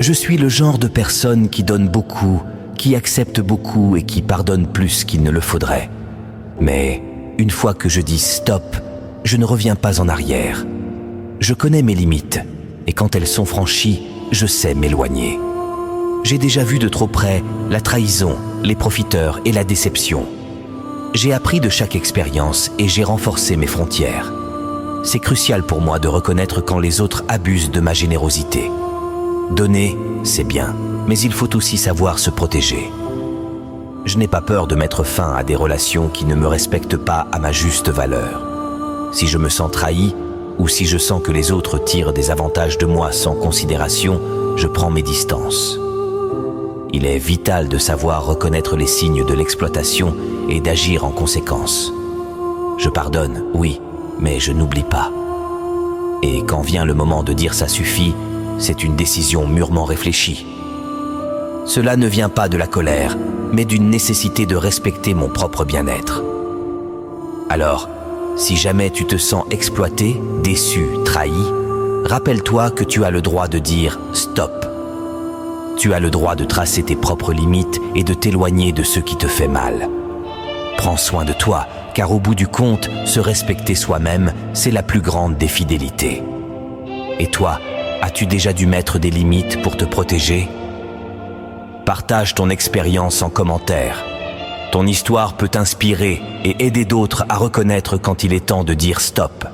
Je suis le genre de personne qui donne beaucoup, qui accepte beaucoup et qui pardonne plus qu'il ne le faudrait. Mais une fois que je dis stop, je ne reviens pas en arrière. Je connais mes limites et quand elles sont franchies, je sais m'éloigner. J'ai déjà vu de trop près la trahison, les profiteurs et la déception. J'ai appris de chaque expérience et j'ai renforcé mes frontières. C'est crucial pour moi de reconnaître quand les autres abusent de ma générosité. Donner, c'est bien, mais il faut aussi savoir se protéger. Je n'ai pas peur de mettre fin à des relations qui ne me respectent pas à ma juste valeur. Si je me sens trahi, ou si je sens que les autres tirent des avantages de moi sans considération, je prends mes distances. Il est vital de savoir reconnaître les signes de l'exploitation et d'agir en conséquence. Je pardonne, oui, mais je n'oublie pas. Et quand vient le moment de dire ça suffit, c'est une décision mûrement réfléchie. Cela ne vient pas de la colère, mais d'une nécessité de respecter mon propre bien-être. Alors, si jamais tu te sens exploité, déçu, trahi, rappelle-toi que tu as le droit de dire « stop ». Tu as le droit de tracer tes propres limites et de t'éloigner de ce qui te fait mal. Prends soin de toi, car au bout du compte, se respecter soi-même, c'est la plus grande des fidélités. Et toi, as-tu déjà dû mettre des limites pour te protéger ? Partage ton expérience en commentaire. Ton histoire peut t'inspirer et aider d'autres à reconnaître quand il est temps de dire stop.